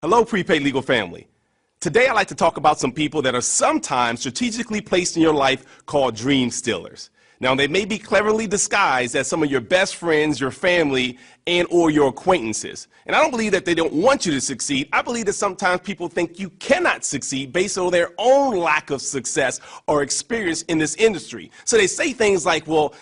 Hello, Prepaid Legal family. Today I'd like to talk about some people that are sometimes strategically placed in your life called dream stealers. Now, they may be cleverly disguised as some of your best friends, your family, and or your acquaintances. And I don't believe that they don't want you to succeed. I believe that sometimes people think you cannot succeed based on their own lack of success or experience in this industry. So they say things like, well,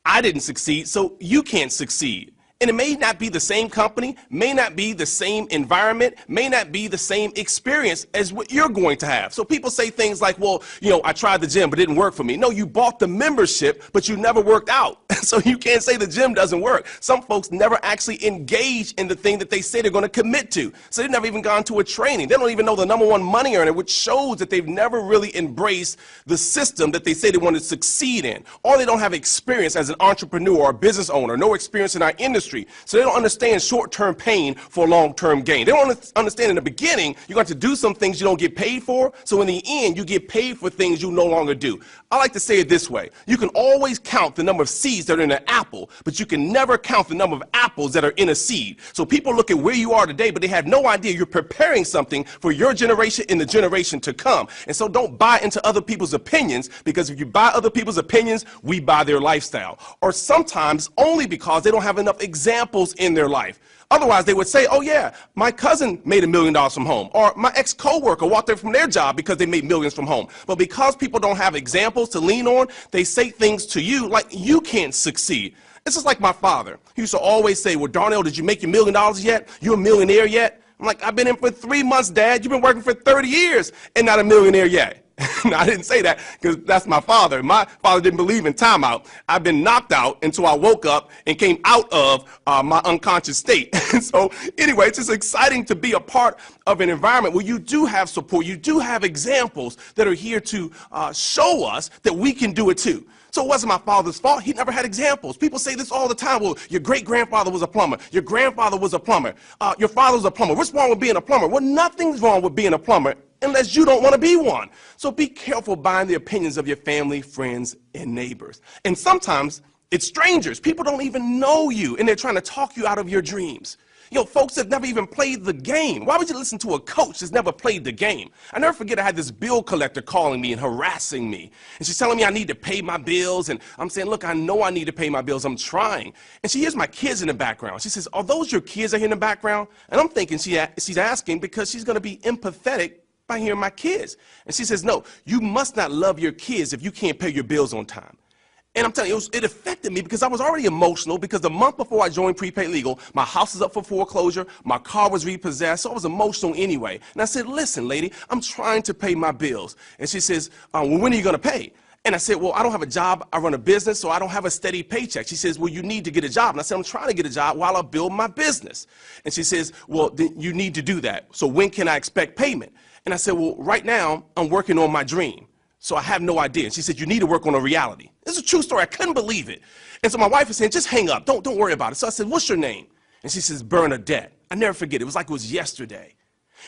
I didn't succeed, so you can't succeed. And it may not be the same company, may not be the same environment, may not be the same experience as what you're going to have. So people say things like, well, I tried the gym, but it didn't work for me. No, you bought the membership, but you never worked out. So you can't say the gym doesn't work. Some folks never actually engage in the thing that they say they're going to commit to. So they've never even gone to a training. They don't even know the #1 money earner, which shows that they've never really embraced the system that they say they want to succeed in. Or they don't have experience as an entrepreneur or a business owner, no experience in our industry. So they don't understand short-term pain for long-term gain. They don't understand in the beginning you're going to do some things you don't get paid for, so in the end you get paid for things you no longer do. I like to say it this way. You can always count the number of seeds that are in an apple, but you can never count the number of apples that are in a seed. So people look at where you are today, but they have no idea you're preparing something for your generation and the generation to come. And so don't buy into other people's opinions, because if you buy other people's opinions, we buy their lifestyle. Or sometimes only because they don't have enough examples in their life. Otherwise, they would say, oh yeah, my cousin made $1 million from home, or my ex-coworker walked away from their job because they made millions from home. But because people don't have examples to lean on, they say things to you like you can't succeed. It's just like my father. He used to always say, well, Darnell, did you make your $1 million yet? You a millionaire yet? I'm like, I've been in for 3 months, Dad. You've been working for 30 years and not a millionaire yet. No, I didn't say that because that's my father. My father didn't believe in timeout. I've been knocked out until I woke up and came out of my unconscious state. So anyway, it's just exciting to be a part of an environment where you do have support. You do have examples that are here to show us that we can do it too. So it wasn't my father's fault. He never had examples. People say this all the time. Well, your great-grandfather was a plumber. Your grandfather was a plumber. Your father was a plumber. What's wrong with being a plumber? Well, nothing's wrong with being a plumber unless you don't want to be one. So be careful buying the opinions of your family, friends, and neighbors. And sometimes it's strangers. People don't even know you, and they're trying to talk you out of your dreams. Folks that never even played the game. Why would you listen to a coach that's never played the game? I never forget I had this bill collector calling me and harassing me. And she's telling me I need to pay my bills. And I'm saying, look, I know I need to pay my bills. I'm trying. And she hears my kids in the background. She says, are those your kids that are here in the background? And I'm thinking she's asking because she's going to be empathetic by hearing my kids. And she says, no, you must not love your kids if you can't pay your bills on time. And I'm telling you, it affected me because I was already emotional because the month before I joined Prepaid Legal, my house was up for foreclosure, my car was repossessed, so I was emotional anyway. And I said, listen, lady, I'm trying to pay my bills. And she says, well, when are you going to pay? And I said, well, I don't have a job. I run a business, so I don't have a steady paycheck. She says, well, you need to get a job. And I said, I'm trying to get a job while I build my business. And she says, well, then you need to do that. So when can I expect payment? And I said, well, right now, I'm working on my dream. So I have no idea. And she said, you need to work on a reality. This is a true story. I couldn't believe it. And so my wife was saying, just hang up. Don't worry about it. So I said, what's your name? And she says, Bernadette. I never forget. It was like it was yesterday.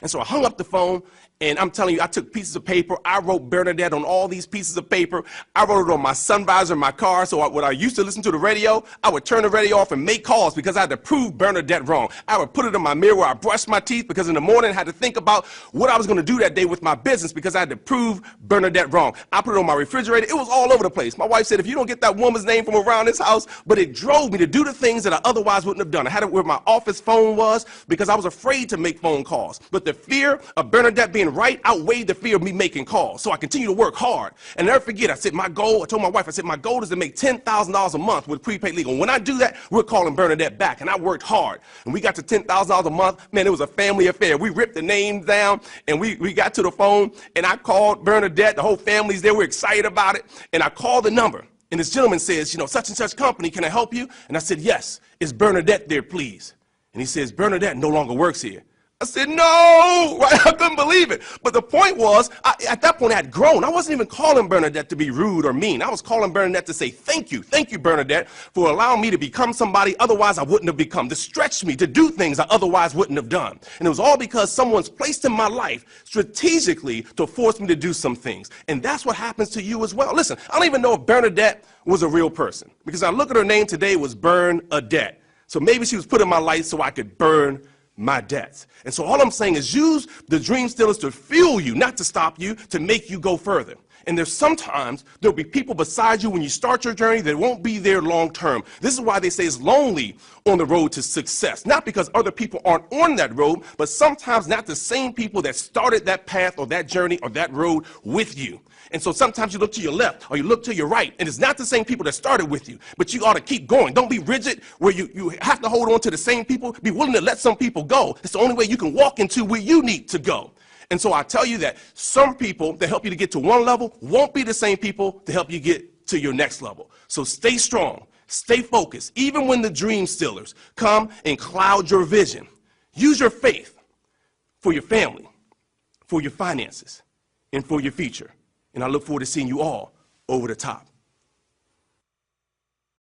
And so I hung up the phone, and I'm telling you, I took pieces of paper. I wrote Bernadette on all these pieces of paper. I wrote it on my sun visor in my car. So when I used to listen to the radio, I would turn the radio off and make calls because I had to prove Bernadette wrong. I would put it in my mirror where I brushed my teeth because in the morning I had to think about what I was going to do that day with my business because I had to prove Bernadette wrong. I put it on my refrigerator. It was all over the place. My wife said, if you don't get that woman's name from around this house, but it drove me to do the things that I otherwise wouldn't have done. I had it where my office phone was because I was afraid to make phone calls. But the fear of Bernadette being right outweighed the fear of me making calls. So I continue to work hard. And never forget, I said, I told my wife, I said, my goal is to make $10,000 a month with Prepaid Legal. When I do that, we're calling Bernadette back. And I worked hard. And we got to $10,000 a month. Man, it was a family affair. We ripped the names down, and we got to the phone, and I called Bernadette. The whole family's there. We're excited about it. And I called the number. And this gentleman says, such and such company, can I help you? And I said, yes. Is Bernadette there, please? And he says, Bernadette no longer works here. I said, no, right? I couldn't believe it. But the point was, at that point I had grown. I wasn't even calling Bernadette to be rude or mean. I was calling Bernadette to say, thank you, Bernadette, for allowing me to become somebody otherwise I wouldn't have become, to stretch me, to do things I otherwise wouldn't have done. And it was all because someone's placed in my life strategically to force me to do some things. And that's what happens to you as well. Listen, I don't even know if Bernadette was a real person, because I look at her name today, it was Bernadette. So maybe she was put in my life so I could burn my debts. And so all I'm saying is use the dream stealers to fuel you, not to stop you, to make you go further. And there'll be people beside you when you start your journey that won't be there long term. This is why they say it's lonely on the road to success. Not because other people aren't on that road, but sometimes not the same people that started that path or that journey or that road with you. And so sometimes you look to your left or you look to your right, and it's not the same people that started with you, but you ought to keep going. Don't be rigid where you have to hold on to the same people. Be willing to let some people go. It's the only way you can walk into where you need to go. And so I tell you that some people that help you to get to one level won't be the same people to help you get to your next level. So stay strong, stay focused, even when the dream stealers come and cloud your vision. Use your faith for your family, for your finances, and for your future. And I look forward to seeing you all over the top.